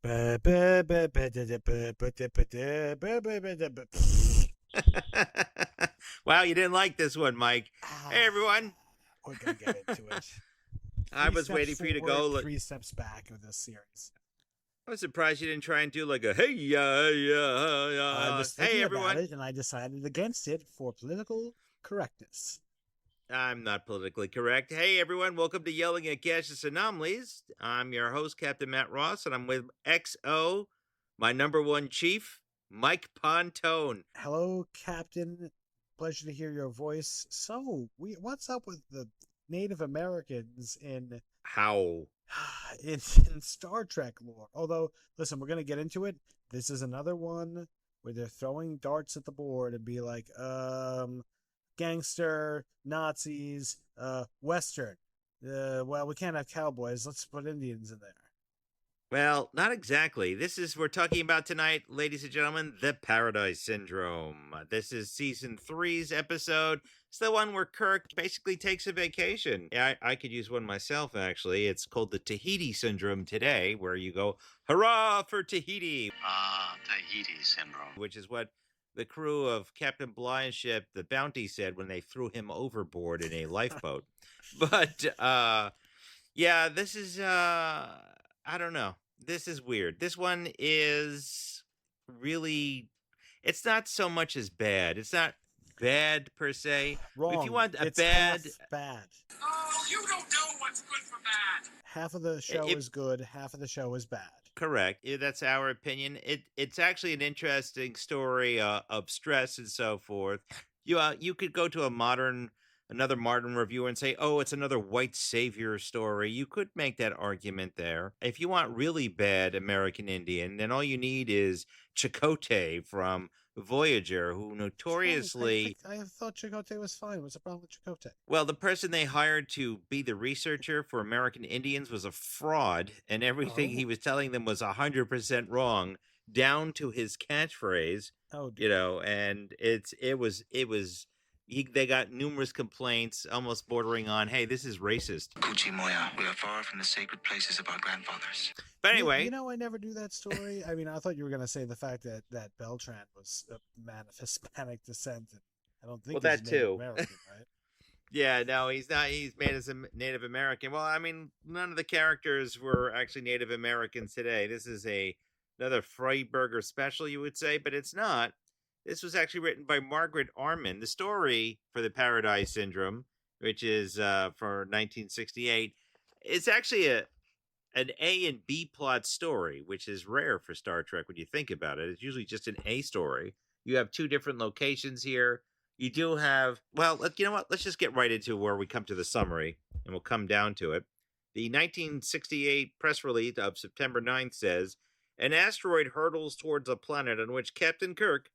Wow, you didn't like this one, Mike. Hey, everyone. We're gonna get into it. I Three was steps waiting for you to forward, go. three steps back with this series. I was surprised you didn't try and do like a hey, I was hey, thinking about everyone. it and I decided against it for political correctness. I'm not politically correct. Hey, everyone. Welcome to Yelling at Gaseous Anomalies. I'm your host, Captain Matt Ross, and I'm with XO, my number one chief, Mike Pontone. Hello, Captain. Pleasure to hear your voice. So, what's up with the Native Americans in How? in Star Trek lore? Although, listen, we're gonna get into it. This is another one where they're throwing darts at the board and be like, gangster, Nazis, Western. Well, we can't have cowboys. Let's put Indians in there. Well, not exactly. We're talking about tonight, ladies and gentlemen, the Paradise Syndrome. This is season three's episode. It's the one where Kirk basically takes a vacation. Yeah, I could use one myself, actually. It's called the Tahiti Syndrome today, where you go, hurrah for Tahiti. Tahiti Syndrome. Which is what the crew of Captain Bligh's ship, the Bounty, said when they threw him overboard in a lifeboat. But, yeah, this is, I don't know. This is weird. This one is really, it's not so much as bad. It's not bad per se. Wrong. If you want a it's bad, half bad. Oh, you don't know what's good for bad. Half of the show is good. Half of the show is bad. Correct. That's our opinion. It's actually an interesting story of stress and so forth. You could go to another modern reviewer and say, oh, it's another white savior story. You could make that argument there. If you want really bad American Indian, then all you need is Chakotay from Voyager, who notoriously... I thought Chakotay was fine. What's the problem with Chakotay? Well, the person they hired to be the researcher for American Indians was a fraud, and everything he was telling them was 100% wrong, down to his catchphrase. Oh, dear. You know, and they got numerous complaints, almost bordering on, hey, this is racist. Okocheemoya, we are far from the sacred places of our grandfathers. But anyway... You know, I never knew that story. I mean, I thought you were going to say the fact that Beltran was a man of Hispanic descent. And I don't think well, that too. American, right? Yeah, no, he's not. He's made as a Native American. Well, I mean, none of the characters were actually Native Americans today. This is another Freiburger special, you would say, but it's not. This was actually written by Margaret Arman. The story for the Paradise Syndrome, which is for 1968, it's actually an A and B plot story, which is rare for Star Trek when you think about it. It's usually just an A story. You have two different locations here. You do have, well, you know what? Let's just get right into where we come to the summary, and we'll come down to it. The 1968 press release of September 9th says, an asteroid hurtles towards a planet on which Captain Kirk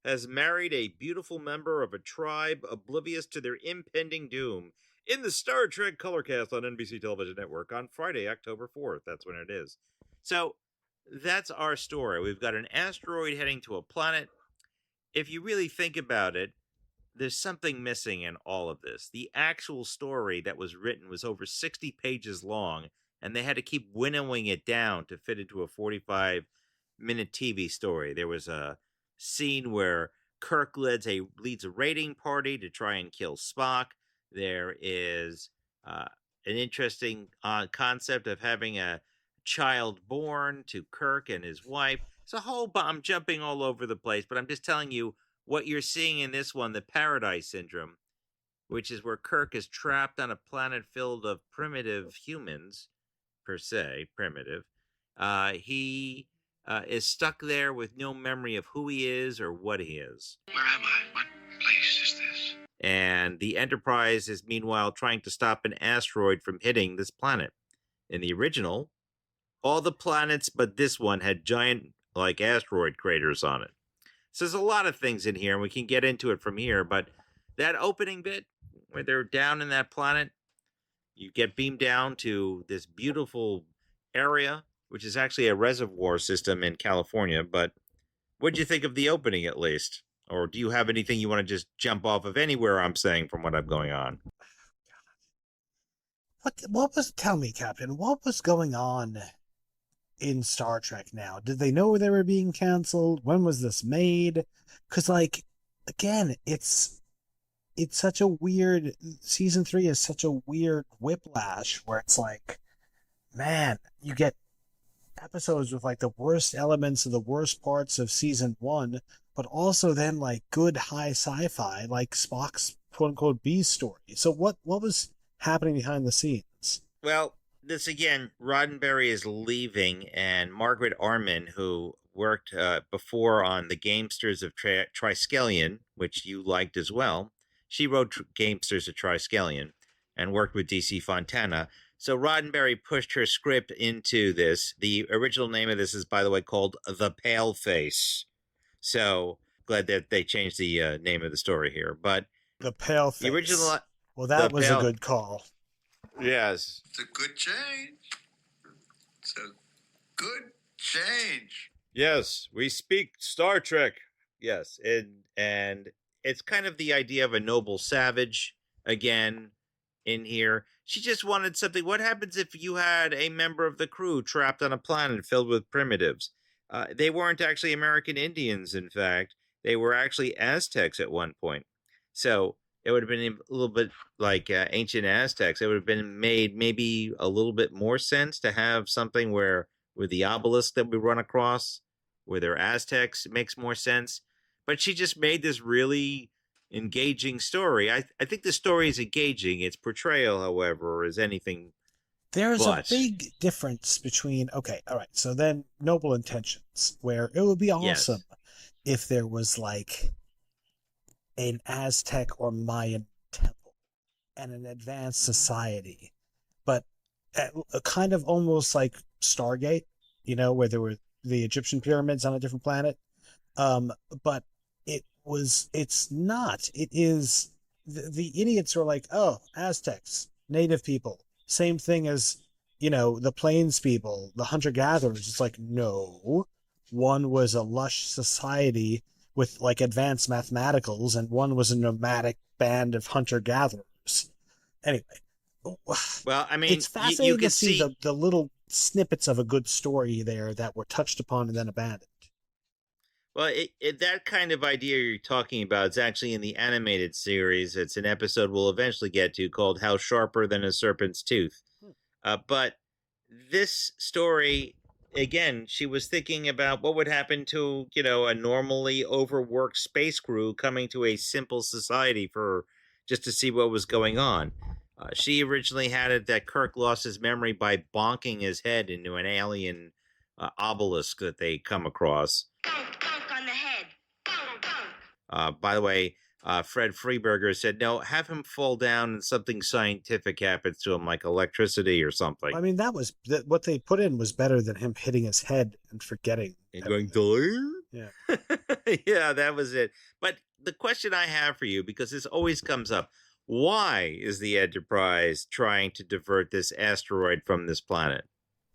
has married a beautiful member of a tribe oblivious to their impending doom in the Star Trek Colorcast on NBC Television Network on Friday, October 4th. That's when it is. So that's our story. We've got an asteroid heading to a planet. If you really think about it, there's something missing in all of this. The actual story that was written was over 60 pages long, and they had to keep winnowing it down to fit into a 45-minute TV story. There was a scene where Kirk leads a raiding party to try and kill Spock. There is an interesting concept of having a child born to Kirk and his wife. It's a whole I'm jumping all over the place, but I'm just telling you what you're seeing in this one, the Paradise Syndrome, which is where Kirk is trapped on a planet filled of primitive humans, per se, primitive. He is stuck there with no memory of who he is or what he is. Where am I? What place is this? And the Enterprise is meanwhile trying to stop an asteroid from hitting this planet. In the original, all the planets but this one had giant, like, asteroid craters on it. So there's a lot of things in here, and we can get into it from here, but that opening bit, where they're down in that planet, you get beamed down to this beautiful area, which is actually a reservoir system in California, but what'd you think of the opening, at least? Or do you have anything you want to just jump off of anywhere I'm saying from what I'm going on? Tell me, Captain, what was going on in Star Trek now? Did they know they were being canceled? When was this made? Because, like, again, it's such a weird season 3 is such a weird whiplash where it's like, man, you get episodes with like the worst elements of the worst parts of season 1, but also then like good high sci-fi like Spock's quote unquote B story. So what was happening behind the scenes? Well, this again, Roddenberry is leaving, and Margaret Arman, who worked before on the Gamesters of Triskelion, which you liked as well, she wrote Gamesters of Triskelion and worked with DC Fontana. So Roddenberry pushed her script into this. The original name of this is, by the way, called The Paleface. So glad that they changed the name of the story here. But The Pale Face. the original, well, that the was Pale, a good call. yes, It's a good change. It's a good change. yes, we speak Star Trek. Yes, and it's kind of the idea of a noble savage again in here. She just wanted something. What happens if you had a member of the crew trapped on a planet filled with primitives? They weren't actually American Indians, in fact. They were actually Aztecs at one point. So it would have been a little bit like ancient Aztecs. It would have been made maybe a little bit more sense to have something where with the obelisk that we run across, where they're Aztecs, it makes more sense. But she just made this really engaging story. I think the story is engaging. Its portrayal, however, is anything There's but. a big difference between, okay, all right, so then Noble Intentions, where it would be awesome if there was like an Aztec or Mayan temple and an advanced society, but a kind of almost like Stargate, where there were the Egyptian pyramids on a different planet. But it's not. It is, the idiots are like, oh, Aztecs, native people, same thing as, the plains people, the hunter-gatherers. It's like, no, one was a lush society with like advanced mathematicals, and one was a nomadic band of hunter-gatherers. Anyway, Well, I mean, it's fascinating you to can see the little snippets of a good story there that were touched upon and then abandoned. Well, that kind of idea you're talking about is actually in the animated series. It's an episode we'll eventually get to called How Sharper Than a Serpent's Tooth. But this story, again, she was thinking about what would happen to, a normally overworked space crew coming to a simple society for just to see what was going on. She originally had it that Kirk lost his memory by bonking his head into an alien obelisk that they come across. Bonk on the head. Bonk. By the way, Fred Freeberger said, no, have him fall down and something scientific happens to him, like electricity or something. I mean, what they put in was better than him hitting his head and forgetting. And going, to Yeah. yeah, that was it. But the question I have for you, because this always comes up, why is the Enterprise trying to divert this asteroid from this planet?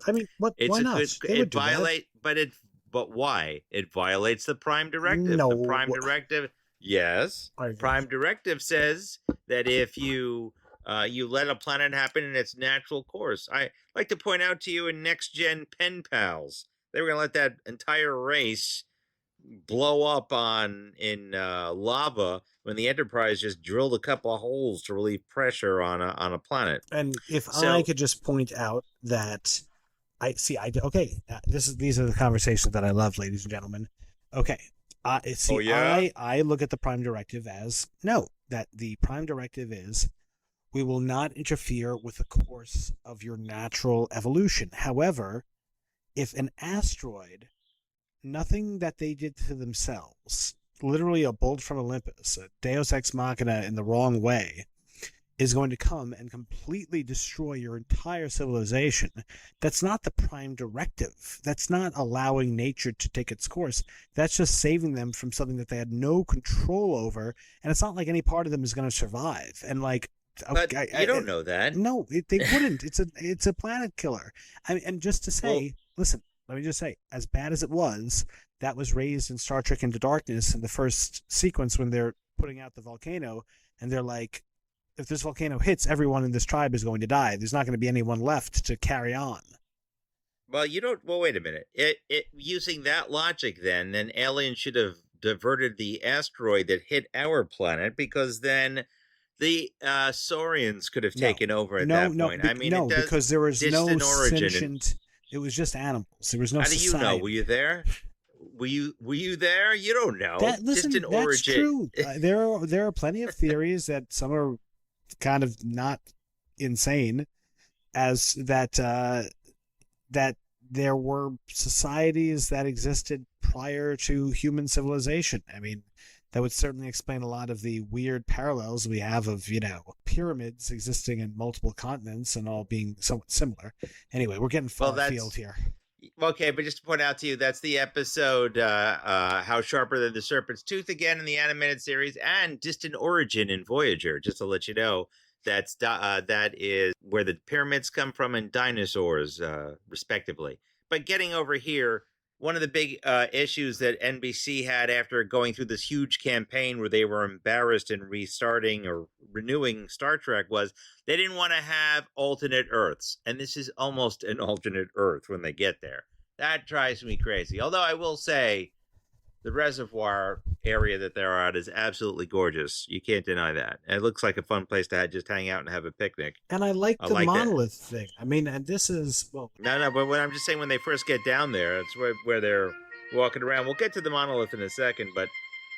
I mean, why not? It violate, but why? It violates the Prime Directive. No. The Prime Directive, yes. Prime Directive says that if you let a planet happen in its natural course. I like to point out to you in Next Gen Pen Pals, they were going to let that entire race blow up in lava when the Enterprise just drilled a couple of holes to relieve pressure on a planet. And if I could just point out that these are the conversations that I love, ladies and gentlemen. Okay. I look at the Prime Directive as that the Prime Directive is, we will not interfere with the course of your natural evolution. However, if an asteroid, nothing that they did to themselves, literally a bolt from Olympus, a Deus Ex Machina in the wrong way, is going to come and completely destroy your entire civilization, that's not the Prime Directive. That's not allowing nature to take its course. That's just saving them from something that they had no control over, and it's not like any part of them is going to survive. And like, but you don't know that. No, they wouldn't. It's a planet killer. I mean, and just to say, listen, let me just say, as bad as it was, that was raised in Star Trek Into Darkness in the first sequence when they're putting out the volcano, and they're like, if this volcano hits, everyone in this tribe is going to die. There's not going to be anyone left to carry on. Well, you don't. Well, wait a minute. It using that logic, then aliens should have diverted the asteroid that hit our planet, because then the Saurians could have No, taken over at no, that no, point. I mean, it no, does because there was no distant origin. And sentient. It was just animals. There was no how do you know? society. Were you there? Were you there? You don't know. That listen, Distant that's origin. true. There are plenty of theories that some are kind of not insane, as that there were societies that existed prior to human civilization. I mean, that would certainly explain a lot of the weird parallels we have of, pyramids existing in multiple continents and all being somewhat similar. Anyway, we're getting far afield here. Okay, but just to point out to you, that's the episode How Sharper Than the Serpent's Tooth again in the animated series, and Distant Origin in Voyager, just to let you know. That is where the pyramids come from and dinosaurs, respectively. But getting over here, one of the big issues that NBC had after going through this huge campaign where they were embarrassed in restarting or renewing Star Trek was they didn't want to have alternate Earths. And this is almost an alternate Earth when they get there. That drives me crazy. Although I will say the reservoir area that they're at is absolutely gorgeous. You can't deny that. And it looks like a fun place to just hang out and have a picnic. And I like the monolith thing. I mean, and this is, well... No, but when I'm just saying when they first get down there, it's where they're walking around. We'll get to the monolith in a second, but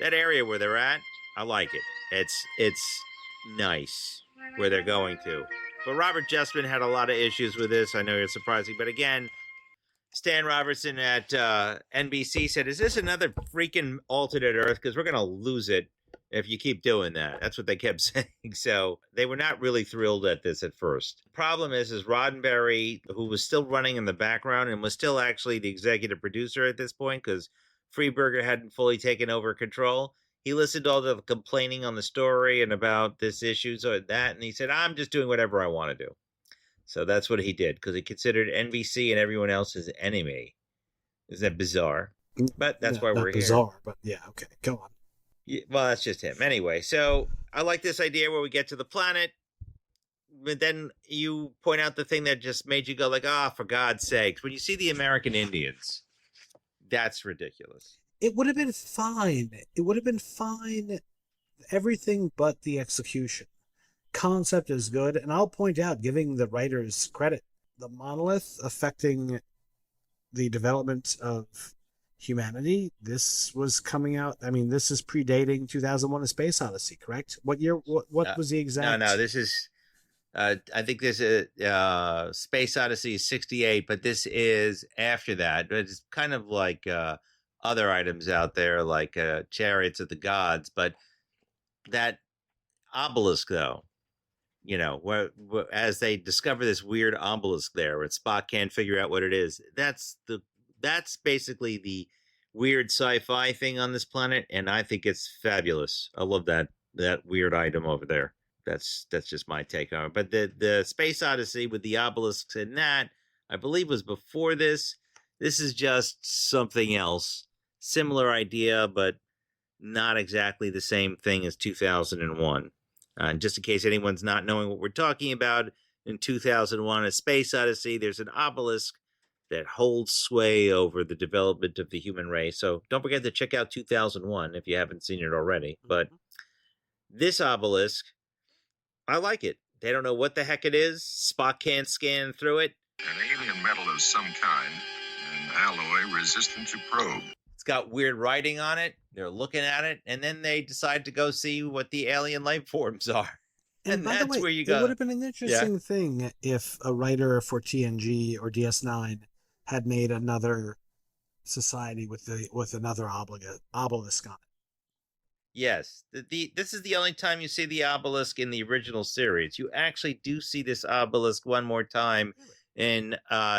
that area where they're at, I like it. It's nice where they're going to. But Robert Justman had a lot of issues with this. I know you're surprising, but again, Stan Robertson at NBC said, is this another freaking alternate Earth? Because we're going to lose it if you keep doing that. That's what they kept saying. So they were not really thrilled at this at first. The problem is Roddenberry, who was still running in the background and was still actually the executive producer at this point, because Freeberger hadn't fully taken over control. He listened to all the complaining on the story and about this issue, so that, and he said, I'm just doing whatever I want to do. So that's what he did, because he considered NBC and everyone else his enemy. Isn't that bizarre? But that's why we're here. Bizarre, but yeah, okay, go on. Yeah, well, that's just him. Anyway, so I like this idea where we get to the planet, but then you point out the thing that just made you go like, for God's sakes. When you see the American Indians, that's ridiculous. It would have been fine. It would have been fine, everything but the execution. Concept is good, and I'll point out, giving the writers credit, the monolith affecting the development of humanity, this was coming out, I mean, this is predating 2001: A Space Odyssey, correct? What year, what was the exact? No, this is, I think this is, Space Odyssey is 68, but this is after that. It's kind of like other items out there, like Chariots of the Gods, but that obelisk, though, where as they discover this weird obelisk there, and Spock can't figure out what it is. That's basically the weird sci-fi thing on this planet, and I think it's fabulous. I love that weird item over there. That's just my take on it. But the Space Odyssey with the obelisks and that, I believe, was before this. This is just something else. Similar idea, but not exactly the same thing as 2001. And just in case anyone's not knowing what we're talking about, in 2001: A Space Odyssey, there's an obelisk that holds sway over the development of the human race. So don't forget to check out 2001 if you haven't seen it already. But this obelisk, I like it. They don't know what the heck it is. Spock can't scan through it. An alien metal of some kind, an alloy resistant to probe. It's got weird writing on it. They're looking at it, and then they decide to go see what the alien life forms are. And by that's the way, where you go. It would have been an interesting thing if a writer for TNG or DS9 had made another society with another obelisk on it. Yes, this is the only time you see the obelisk in the original series. You actually do see this obelisk one more time in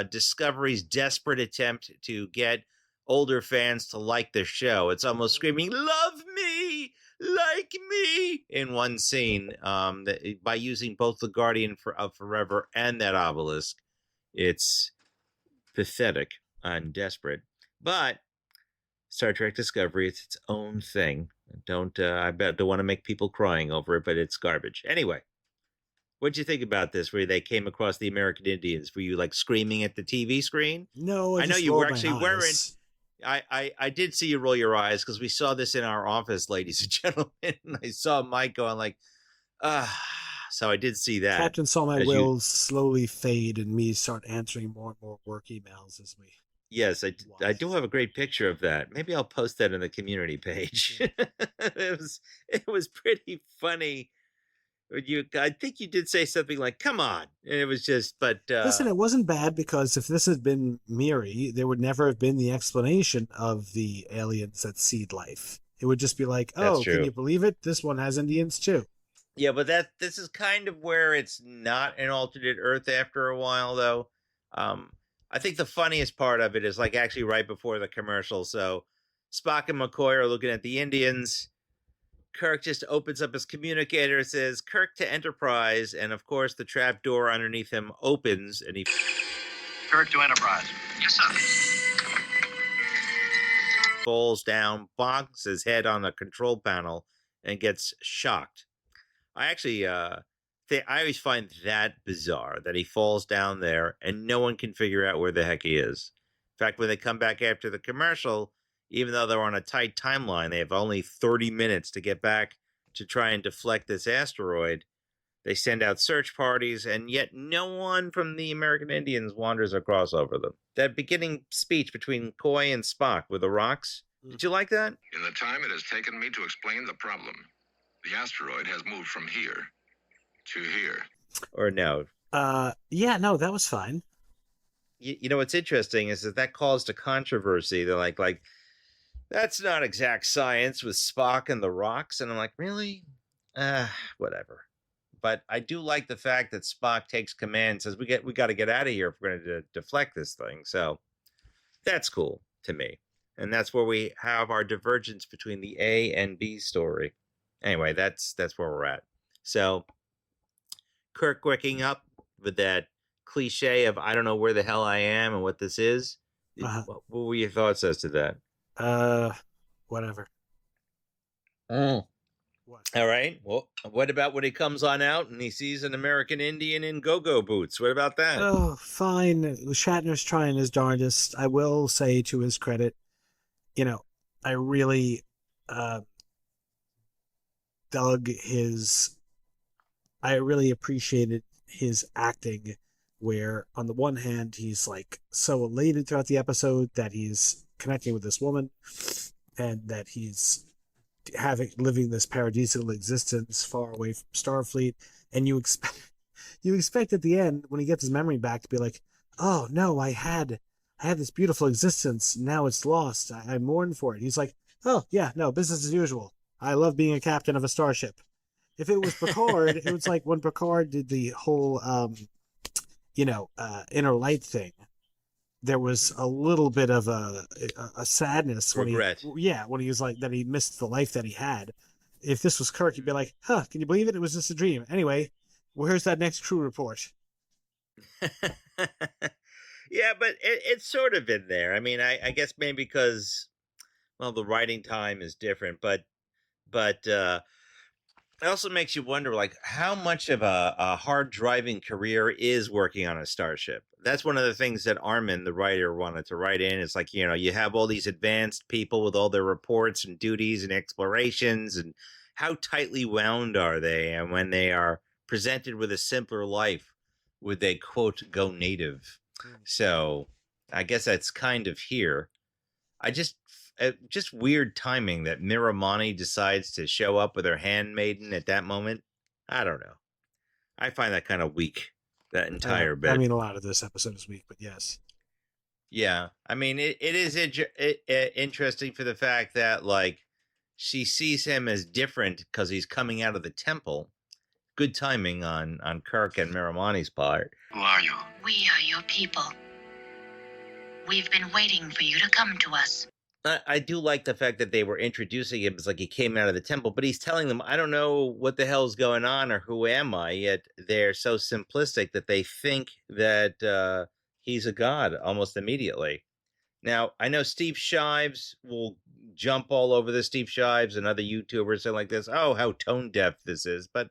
Discovery's desperate attempt to get older fans to like the show. It's almost screaming, "Love me, like me," in one scene, by using both the Guardian of Forever and that obelisk. It's pathetic and desperate. But Star Trek Discovery, it's its own thing. Don't want to make people crying over it, but it's garbage. Anyway, What'd you think about this, where they came across the American Indians? Were you like screaming at the TV screen? No, I I know just you were rolled my actually weren't. eyes. I did see you roll your eyes because we saw this in our office, ladies and gentlemen. I saw Mike going like, ah. So I did see that. Captain saw my as will you, slowly fade and me start answering more and more work emails as we. Yes, I do have a great picture of that. Maybe I'll post that on the community page. It was pretty funny. I think you did say something like "Come on," and it was just. But Listen, it wasn't bad because if this had been Miri, there would never have been the explanation of the aliens that seed life. It would just be like, that's oh, can true. you believe it? This one has Indians too. Yeah, but this is kind of where it's not an alternate Earth after a while, though. Um, I think the funniest part of it is like actually right before the commercial. So Spock and McCoy are looking at the Indians. Kirk just opens up his communicator, says Kirk to Enterprise, and of course the trap door underneath him opens, and he Kirk to Enterprise. Yes, sir. falls down, bonks his head on the control panel, and gets shocked. I actually, I always find that bizarre that he falls down there and no one can figure out where the heck he is. In fact, when they come back after the commercial, even though they're on a tight timeline, they have only 30 minutes to get back to try and deflect this asteroid. They send out search parties, and yet no one from the American Indians wanders across over them. That beginning speech between Coy and Spock with the rocks, did you like that? In the time it has taken me to explain the problem, the asteroid has moved from here to here. Or no? Yeah, no, that was fine. You know what's interesting is that caused a controversy. They're like that's not exact science with Spock and the rocks, and I'm like, really? Whatever. But I do like the fact that Spock takes command and says we got to get out of here if we're going to deflect this thing. So that's cool to me, and that's where we have our divergence between the A and B story. Anyway, that's where we're at. So Kirk waking up with that cliche of I don't know where the hell I am and what this is. What were your thoughts as to that? Whatever. What? All right. Well, what about when he comes on out and he sees an American Indian in go-go boots? What about that? Oh, fine. Shatner's trying his darndest. I will say to his credit, I really I really appreciated his acting where on the one hand he's like so elated throughout the episode that he's connecting with this woman and that he's living this paradisical existence far away from Starfleet, and you expect at the end when he gets his memory back to be like, oh no, I had this beautiful existence, now it's lost, I mourn for it. He's like, oh yeah, no, business as usual, I love being a captain of a starship. If it was Picard, it was like when Picard did the whole inner light thing, there was a little bit of a sadness regret. When he was like that he missed the life that he had. If this was Kirk, he'd be like, huh, can you believe it? It was just a dream. Anyway, where's that next crew report? Yeah, but it's sort of in there. I mean, I guess maybe because, well, the writing time is different, but it also makes you wonder, like, how much of a hard driving career is working on a starship. That's one of the things that Armin, the writer, wanted to write in. It's like, you have all these advanced people with all their reports and duties and explorations, and how tightly wound are they? And when they are presented with a simpler life, would they, quote, go native? So I guess that's kind of here. Just weird timing that Miramani decides to show up with her handmaiden at that moment. I don't know. I find that kind of weak, that entire bit. I mean, a lot of this episode is weak, but yes. Yeah. I mean, it is interesting for the fact that, like, she sees him as different because he's coming out of the temple. Good timing on Kirk and Miramani's part. Who are you? We are your people. We've been waiting for you to come to us. I do like the fact that they were introducing him as like he came out of the temple, but he's telling them, I don't know what the hell's going on or who am I, yet they're so simplistic that they think that he's a god almost immediately. Now, I know Steve Shives will jump all over this, Steve Shives and other YouTubers and like this, oh, how tone deaf this is, but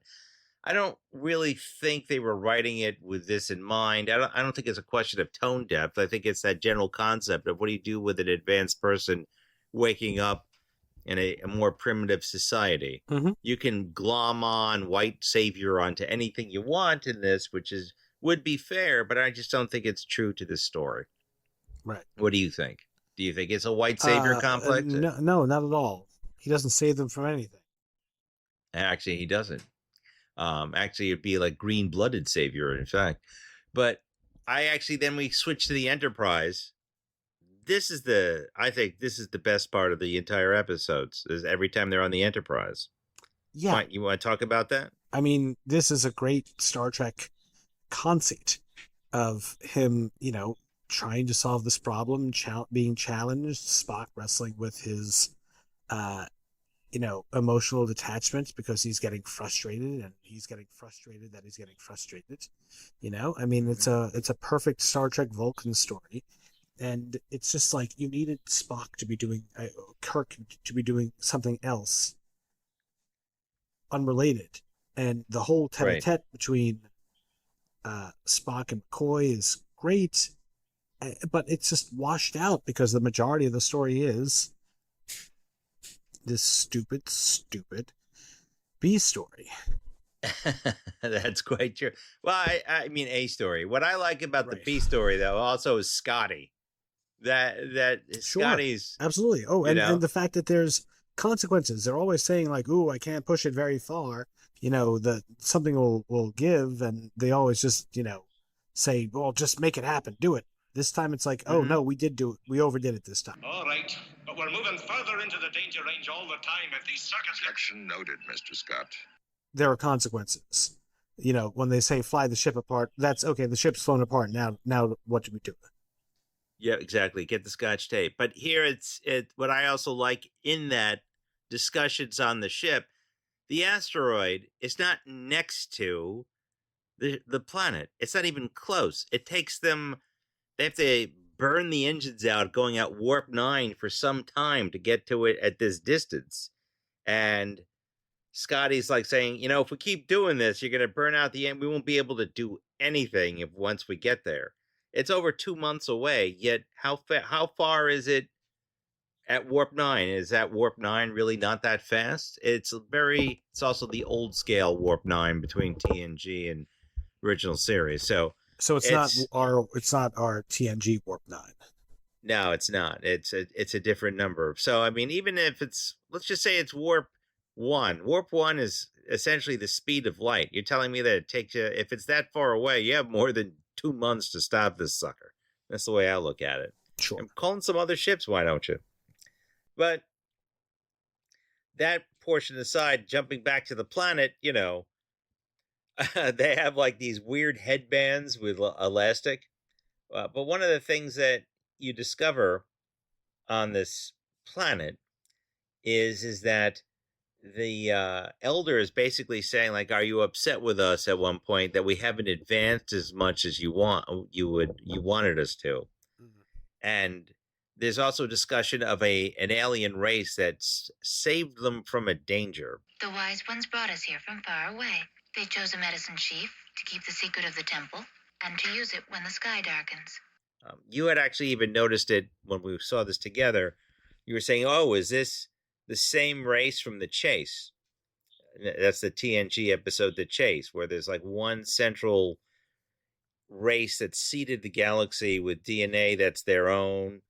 I don't really think they were writing it with this in mind. I don't think it's a question of tone depth. I think it's that general concept of what do you do with an advanced person waking up in a more primitive society. Mm-hmm. You can glom on white savior onto anything you want in this, which would be fair, but I just don't think it's true to this story. Right. What do you think? Do you think it's a white savior complex? No, not at all. He doesn't save them from anything. Actually, he doesn't. Actually, it'd be like green-blooded savior, in fact. But then we switch to the Enterprise. I think this is the best part of the entire episodes, is every time they're on the Enterprise. Yeah. You want to talk about that? I mean, this is a great Star Trek conceit of him, trying to solve this problem, being challenged, Spock wrestling with his, emotional detachment because he's getting frustrated, and he's getting frustrated that he's getting frustrated. I mean, it's a perfect Star Trek Vulcan story. And it's just like you needed Spock to be doing, Kirk to be doing something else unrelated. And the whole tete-a-tete between Spock and McCoy is great, but it's just washed out because the majority of the story is this stupid B story. That's quite true. Well, I mean, A story. What I like about the B story, though, also is Scotty. That Sure, Scotty's absolutely. Oh, and the fact that there's consequences. They're always saying like, "Ooh, I can't push it very far." That something will give, and they always just say, "Well, just make it happen, do it." This time it's like, "Oh no, we did do it. We overdid it this time." All right, but we're moving further into the danger range all the time. If these circuits Action noted, Mr. Scott. There are consequences. When they say fly the ship apart, that's okay. The ship's flown apart. Now what do we do? Yeah, exactly. Get the Scotch tape. But here it's what I also like in that discussions on the ship, the asteroid is not next to the planet. It's not even close. It takes them, they have to burn the engines out going at warp 9 for some time to get to it at this distance. And Scotty's like saying, if we keep doing this, you're going to burn out the end. We won't be able to do anything once we get there. It's over 2 months away, yet how far is it at warp 9? Is that warp 9 really not that fast? It's also the old scale warp 9 between TNG and original series. So it's not our TNG warp 9. No, it's not. It's a different number. So I mean, even if let's just say it's warp 1. Warp 1 is essentially the speed of light. You're telling me that it takes you, if it's that far away, you have more than 2 months to stop this sucker. That's the way I look at it. Sure. I'm calling some other ships, why don't you? But that portion aside, jumping back to the planet, they have like these weird headbands with elastic. But one of the things that you discover on this planet is that the elder is basically saying, like, are you upset with us at one point that we haven't advanced as much as you wanted us to? And there's also discussion of an alien race that saved them from a danger. The wise ones brought us here from far away. They chose a medicine chief to keep the secret of the temple and to use it when the sky darkens. You had actually even noticed it when we saw this together. You were saying, oh, is this the same race from The Chase? That's the TNG episode, The Chase, where there's like one central race that seeded the galaxy with DNA that's their own.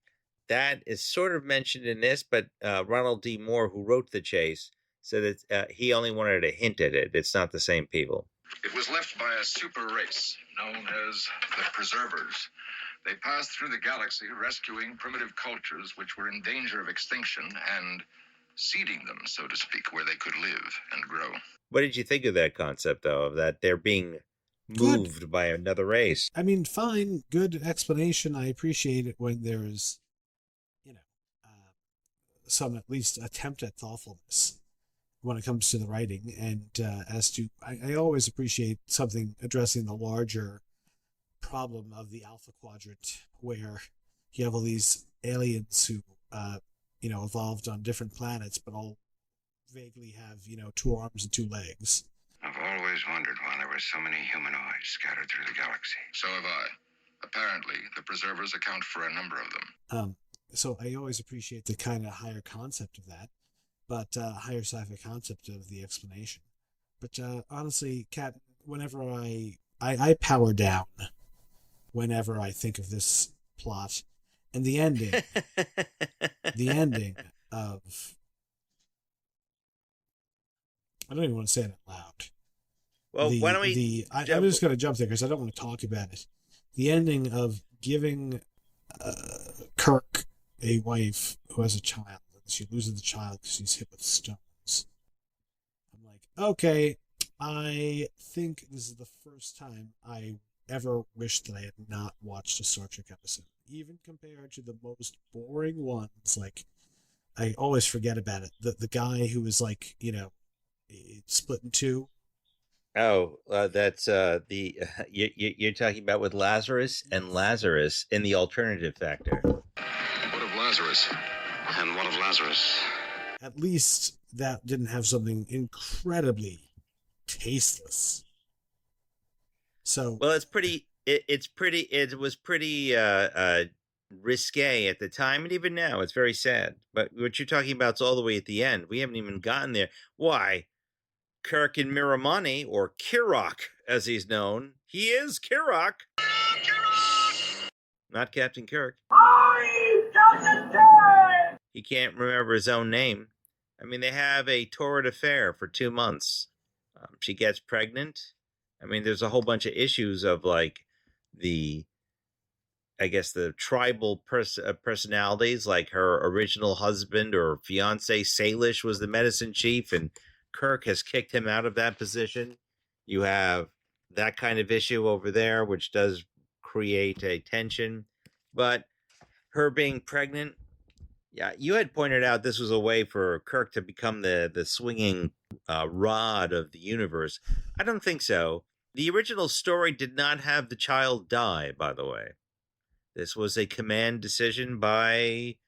That is sort of mentioned in this, but Ronald D. Moore, who wrote The Chase, said that he only wanted to hint at it. It's not the same people. It was left by a super race known as the Preservers. They passed through the galaxy rescuing primitive cultures which were in danger of extinction and seeding them, so to speak, where they could live and grow. What did you think of that concept, though, of that they're being moved by another race? I mean, fine, good explanation. I appreciate it when there's, some at least attempt at thoughtfulness when it comes to the writing. And I always appreciate something addressing the larger problem of the Alpha Quadrant, where you have all these aliens who, evolved on different planets, but all vaguely have, 2 arms and 2 legs. I've always wondered why there were so many humanoids scattered through the galaxy. So have I. Apparently, the preservers account for a number of them. So I always appreciate the kind of higher concept of that, but higher sci-fi concept of the explanation. But honestly, Kat, whenever I power down whenever I think of this plot, and the ending of, I don't even want to say it out loud. Well, why don't we? I'm just going to jump there because I don't want to talk about it. The ending of giving Kirk a wife who has a child, and she loses the child because she's hit with stones. I'm like, okay, I think this is the first time I ever wished that I had not watched a Star Trek episode, even compared to the most boring ones. Like, I always forget about it. The guy who was like, split in two. Oh, that's you're talking about with Lazarus and Lazarus in the alternative factor. What of Lazarus? And what of Lazarus? At least that didn't have something incredibly tasteless. So well, it was pretty risque at the time, and even now it's very sad. But what you're talking about is all the way at the end. We haven't even gotten there. Why? Kirk and Miramani, or Kirok as he's known. He is Kirok. Not Captain Kirk. He can't remember his own name. I mean, they have a torrid affair for 2 months. She gets pregnant. I mean, there's a whole bunch of issues of like the tribal personalities, like her original husband or fiance Salish was the medicine chief, and Kirk has kicked him out of that position. You have that kind of issue over there, which does create a tension. But her being pregnant, yeah, you had pointed out this was a way for Kirk to become the swinging rod of the universe. I don't think so. The original story did not have the child die, by the way. This was a command decision by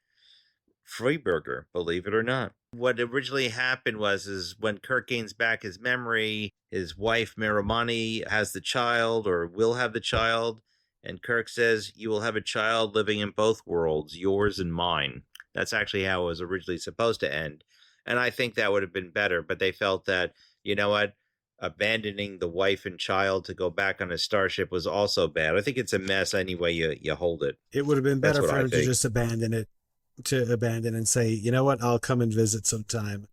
Freiberger, believe it or not. What originally happened is when Kirk gains back his memory, his wife Miramani has the child or will have the child, and Kirk says, "You will have a child living in both worlds, yours and mine." That's actually how it was originally supposed to end. And I think that would have been better, but they felt that, you know what, abandoning the wife and child to go back on a starship was also bad. I think it's a mess any way you hold it. It would have been better for him to just abandon it, and say, you know what, I'll come and visit sometime,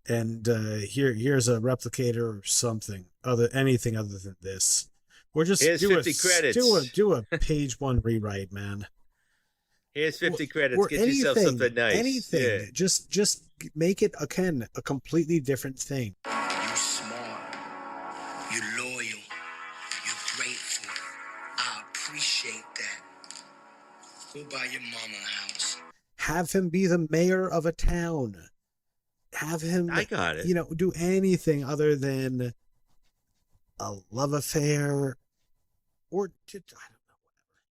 and here's a replicator or something, anything other than this. Or just here's 50 credits. Do a page 1 rewrite, man. Here's 50 credits. Or Get anything, yourself something nice. Anything. Yeah. Just make it a completely different thing. You're smart. You're loyal. You're grateful. I appreciate that. Go buy your mama a house. Have him be the mayor of a town. Have him, I got it. Do anything other than a love affair, or I don't know, whatever.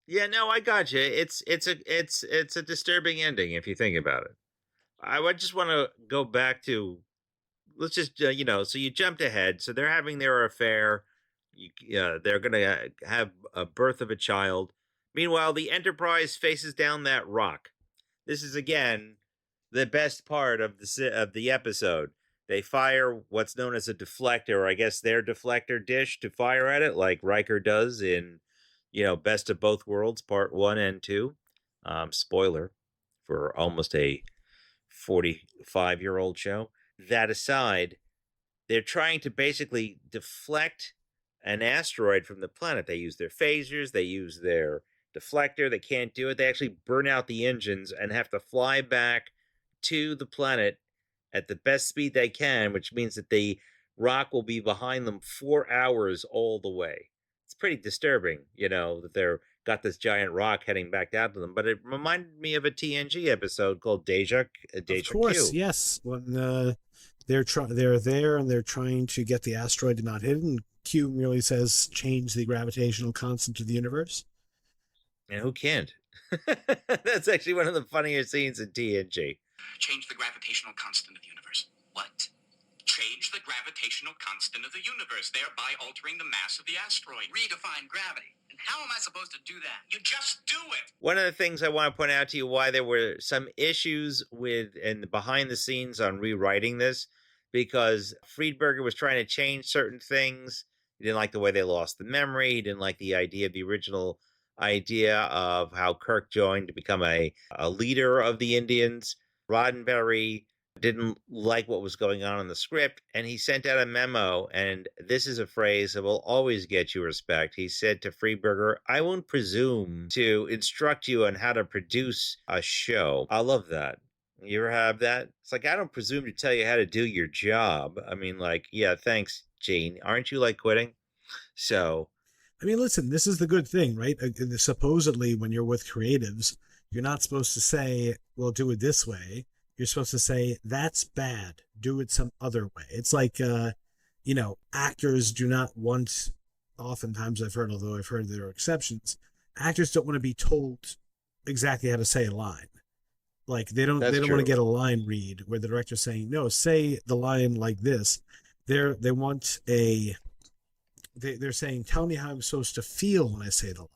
Yeah, no, I got you. It's a disturbing ending if you think about it. I would just want to go back to, let's just so you jumped ahead. So they're having their affair. They're gonna have a birth of a child. Meanwhile, the Enterprise faces down that rock. This is again the best part of the episode. They fire what's known as a deflector, or I guess their deflector dish to fire at it, like Riker does in, Best of Both Worlds, Part 1 and 2. Spoiler for almost a 45-year-old show. That aside, they're trying to basically deflect an asteroid from the planet. They use their phasers, they use their deflector. They can't do it. They actually burn out the engines and have to fly back to the planet at the best speed they can, which means that the rock will be behind them 4 hours all the way. It's pretty disturbing, that they're got this giant rock heading back down to them. But it reminded me of a TNG episode called Deja Of course, Q. Yes. When they're there and they're trying to get the asteroid to not hit it, and Q merely says, change the gravitational constant of the universe. And who can't? That's actually one of the funnier scenes in TNG. Change the gravitational constant of the universe. What? change the gravitational constant of the universe, thereby altering the mass of the asteroid. Redefine gravity. And how am I supposed to do that? You just do it. One of the things I want to point out to you why there were some issues with and behind the scenes on rewriting this, because Friedberger was trying to change certain things. He didn't like the way they lost the memory. He didn't like the idea of the original idea of how Kirk joined to become a leader of the Indians. Roddenberry didn't like what was going on in the script, and he sent out a memo, and this is a phrase that will always get you respect. He said to Friedberger, "I won't presume to instruct you on how to produce a show." I love that. You ever have that? It's like, I don't presume to tell you how to do your job. I mean, like, yeah, thanks, Gene. Aren't you like quitting? So, I mean, listen, this is the good thing, right? Supposedly, when you're with creatives, you're not supposed to say, well, do it this way. You're supposed to say, that's bad. Do it some other way. It's like, actors do not want, oftentimes I've heard, although I've heard there are exceptions, actors don't want to be told exactly how to say a line. Like they don't want to get a line read where the director's saying, no, say the line like this. They're saying, tell me how I'm supposed to feel when I say the line.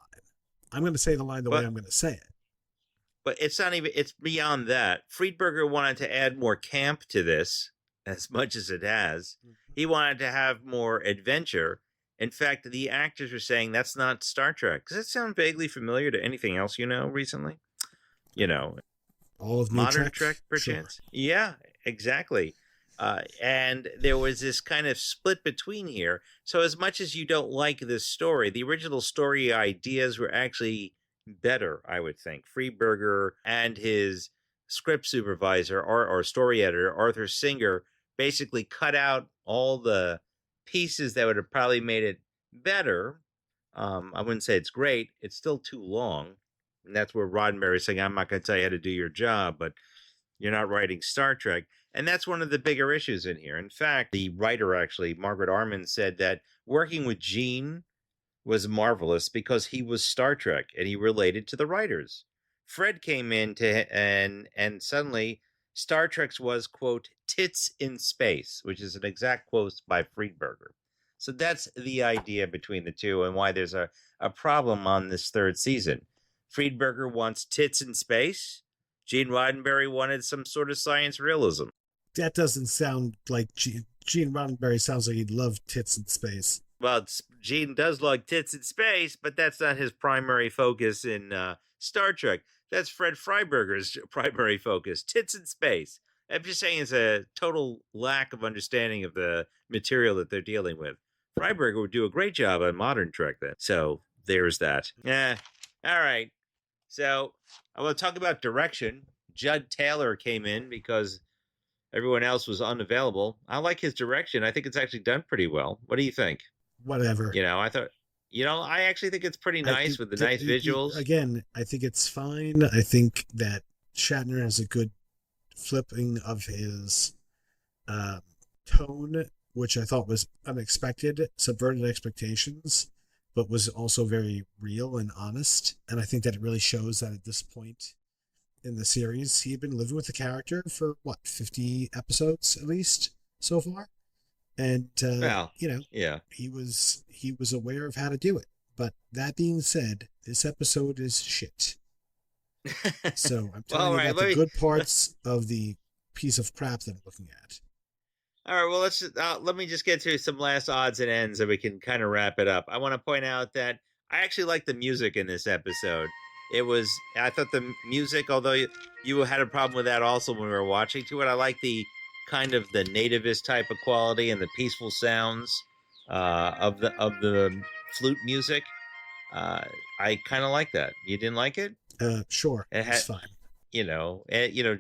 I'm going to say the line the way I'm going to say it. But it's not even, it's beyond that. Friedberger wanted to add more camp to this, as much as it has. He wanted to have more adventure. In fact, the actors were saying that's not Star Trek. Does that sound vaguely familiar to anything else recently? All of modern Trek, perchance? Sure. Yeah, exactly. And there was this kind of split between here. So as much as you don't like this story, the original story ideas were actually better, I would think. Friedberger and his script supervisor or story editor, Arthur Singer, basically cut out all the pieces that would have probably made it better. I wouldn't say it's great. It's still too long. And that's where Roddenberry is saying, I'm not going to tell you how to do your job, but you're not writing Star Trek. And that's one of the bigger issues in here. In fact, the writer, actually, Margaret Arman, said that working with Gene was marvelous because he was Star Trek and he related to the writers. Fred came in and suddenly Star Trek's was, quote, tits in space, which is an exact quote by Friedberger. So that's the idea between the two and why there's a problem on this third season. Friedberger wants tits in space. Gene Roddenberry wanted some sort of science realism. That doesn't sound like Gene Roddenberry. Sounds like he'd love tits in space. Well, Gene does like tits in space, but that's not his primary focus in Star Trek. That's Fred Freiberger's primary focus, tits in space. I'm just saying it's a total lack of understanding of the material that they're dealing with. Freiberger would do a great job on modern Trek then. So there's that. Yeah. All right. So I want to talk about direction. Judd Taylor came in because everyone else was unavailable. I like his direction. I think it's actually done pretty well. What do you think? Whatever. I thought, I actually think it's pretty nice with the nice visuals. Again, I think it's fine. I think that Shatner has a good flipping of his tone, which I thought was unexpected, subverted expectations, but was also very real and honest. And I think that it really shows that at this point in the series, he had been living with the character for 50 episodes at least so far. And, he was aware of how to do it. But that being said, this episode is shit. So I'm telling you about the good parts of the piece of crap that I'm looking at. All right, well, let me just get to some last odds and ends and we can kind of wrap it up. I want to point out that I actually like the music in this episode. I thought the music, although you had a problem with that also when we were watching to it, I like the kind of the nativist type of quality and the peaceful sounds of the flute music. I kind of like that. You didn't like it? Sure, it's fine.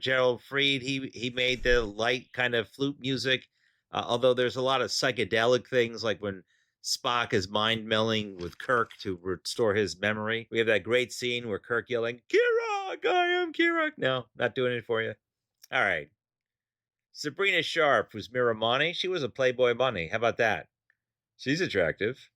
Gerald Fried, he made the light kind of flute music, although there's a lot of psychedelic things like when Spock is mind melding with Kirk to restore his memory. We have that great scene where Kirk yelling, Kirk, I am Kirk. No, not doing it for you. All right. Sabrina Sharp, who's Miramani, she was a Playboy bunny. How about that? She's attractive.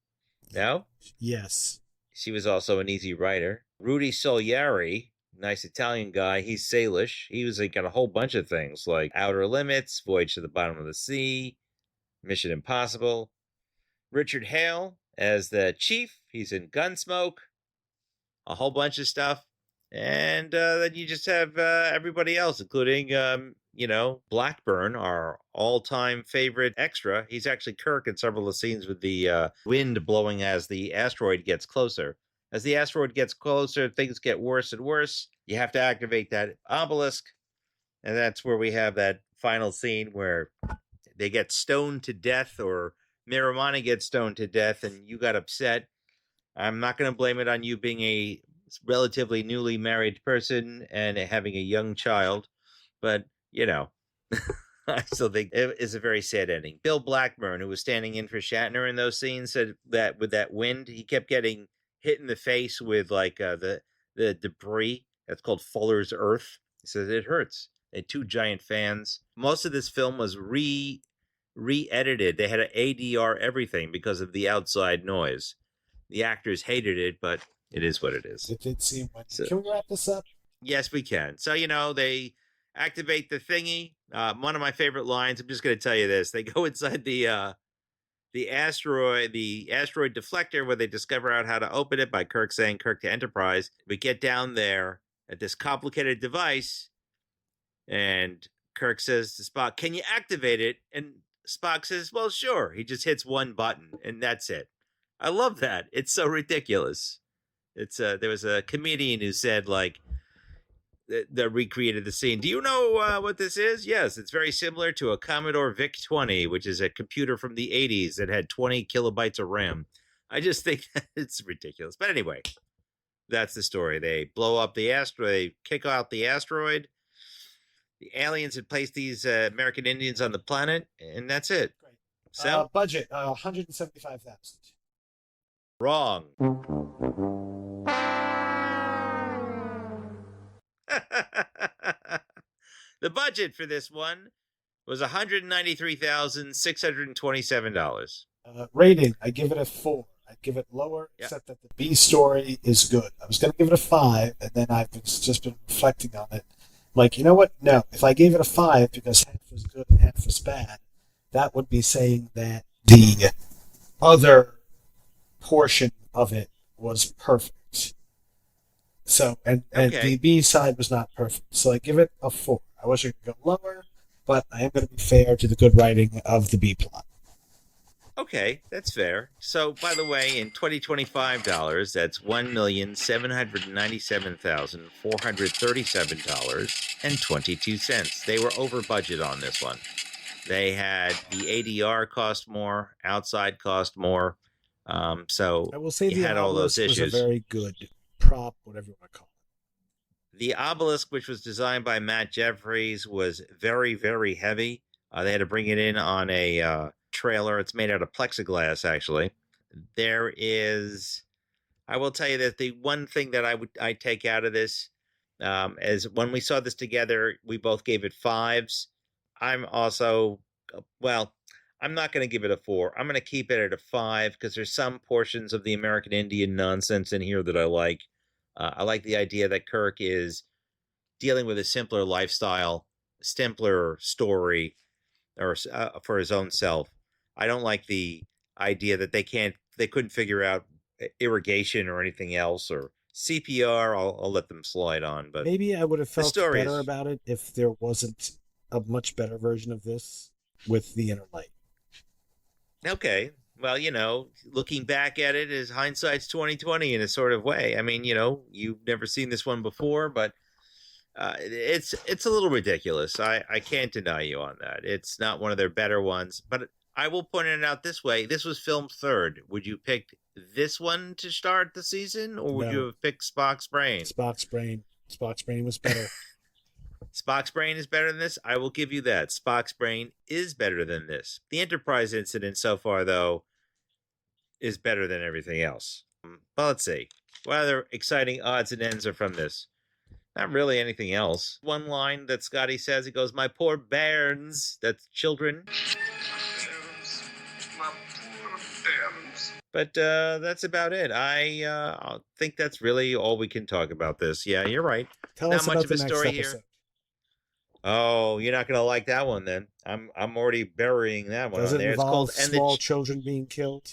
No? Yes. She was also an easy writer. Rudy Solieri, nice Italian guy. He's Salish. He was like in a whole bunch of things like Outer Limits, Voyage to the Bottom of the Sea. Mission Impossible. Richard Hale as the chief. He's in Gunsmoke. A whole bunch of stuff. And then you just have everybody else, including, Blackburn, our all-time favorite extra. He's actually Kirk in several of the scenes with the wind blowing as the asteroid gets closer. As the asteroid gets closer, things get worse and worse. You have to activate that obelisk. And that's where we have that final scene where they get stoned to death, or Miramani gets stoned to death, and you got upset. I'm not going to blame it on you being a relatively newly married person and having a young child, but, I still think it is a very sad ending. Bill Blackburn, who was standing in for Shatner in those scenes, said that with that wind, he kept getting hit in the face with the debris. That's called Fuller's Earth. He says it hurts. They had two giant fans. Most of this film was re-edited. They had to ADR everything because of the outside noise. The actors hated it, but it is what it is. It did seem like. So, can we wrap this up? Yes, we can. So, they activate the thingy. One of my favorite lines, I'm just going to tell you this. They go inside the asteroid deflector, where they discover out how to open it by Kirk saying Kirk to Enterprise. We get down there at this complicated device, and Kirk says to Spock, "Can you activate it?" And Spock says, "Well, sure." He just hits one button, and that's it. I love that. It's so ridiculous. It's there was a comedian who said, like, that recreated the scene. Do you know what this is? Yes, it's very similar to a Commodore VIC-20, which is a computer from the 80s that had 20 kilobytes of RAM. I just think that it's ridiculous. But anyway, that's the story. They blow up the asteroid. They kick out the asteroid. The aliens had placed these American Indians on the planet, and that's it. Great. So budget, $175,000. Wrong. The budget for this one was $193,627. Rating, I give it a 4. I'd give it lower, except that the B story is good. I was going to give it a 5, and then I've just been reflecting on it. Like, you know what? No, if I gave it a 5 because half was good and half was bad, that would be saying that the other portion of it was perfect. So, and the B side was not perfect. So I give it a 4. I wish I could go lower, but I am going to be fair to the good writing of the B plot. Okay, that's fair. So, by the way, in $2025, that's $1,797,437.22. They were over budget on this one. They had the ADR cost more, outside cost more. So I will say you had all those issues. Was a very good prop, whatever you want to call it. The obelisk, which was designed by Matt Jeffries, was very, very heavy. They had to bring it in on a trailer. It's made out of plexiglass, actually. There is, I will tell you that the one thing that I take out of this is when we saw this together, we both gave it 5s. I'm also, well, I'm not going to give it a 4. I'm going to keep it at a 5 because there's some portions of the American Indian nonsense in here that I like. I like the idea that Kirk is dealing with a simpler lifestyle, simpler story, or for his own self. I don't like the idea that they couldn't figure out irrigation or anything else, or CPR. I'll let them slide on. But maybe I would have felt better about it if there wasn't a much better version of this with the inner light. Okay. Well, looking back at it, is hindsight's 2020 in a sort of way. I mean, you've never seen this one before, but it's a little ridiculous. I can't deny you on that. It's not one of their better ones, but I will point it out this way. This was filmed third. Would you pick this one to start the season, or would you have picked Spock's Brain? Spock's Brain. Spock's Brain was better. Spock's Brain is better than this? I will give you that. Spock's Brain is better than this. The Enterprise incident so far, though, is better than everything else. But let's see. What other exciting odds and ends are from this? Not really anything else. One line that Scotty says, he goes, "My poor bairns." That's children. My poor bairns. But that's about it. I think that's really all we can talk about this. Yeah, you're right. Tell Not us much about of a the next story episode. here. Oh, you're not gonna like that one then. I'm already burying that one Does on it there. It's called involve small children being killed?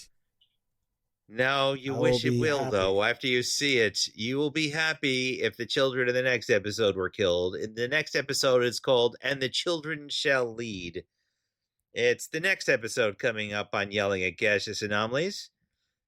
No, you I will wish it be will, happy. though. After you see it, you will be happy if the children in the next episode were killed. In the next episode, it's called "And the Children Shall Lead." It's the next episode coming up on Yelling at Gaseous Anomalies.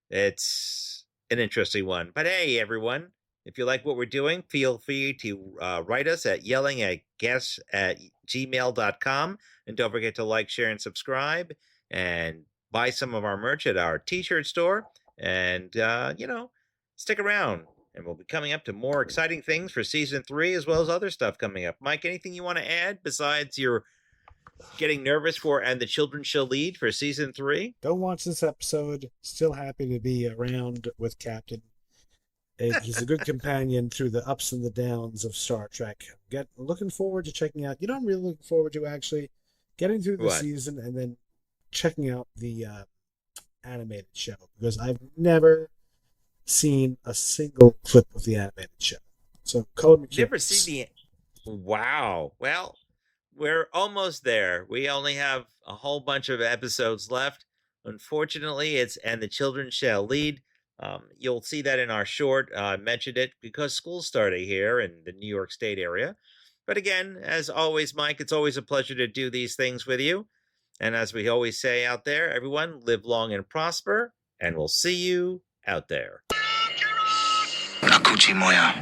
It's an interesting one. But hey, everyone, if you like what we're doing, feel free to write us at yellingatguess@gmail.com. And don't forget to like, share, and subscribe. And buy some of our merch at our t-shirt store. And, stick around. And we'll be coming up to more exciting things for season 3, as well as other stuff coming up. Mike, anything you want to add besides your getting nervous for "And the Children Shall Lead" for season 3? Don't watch this episode. Still happy to be around with Captain. He's a good companion through the ups and the downs of Star Trek. Looking forward to checking out. I'm really looking forward to actually getting through the season and then checking out the animated show, because I've never seen a single clip of the animated show. So color me Never seen the. Wow. Well, we're almost there. We only have a whole bunch of episodes left. Unfortunately, it's "And the Children Shall Lead." You'll see that in our short. I mentioned it because school's starting here in the New York State area. But again, as always, Mike, it's always a pleasure to do these things with you. And as we always say out there, everyone, live long and prosper, and we'll see you out there. Okocheemoya.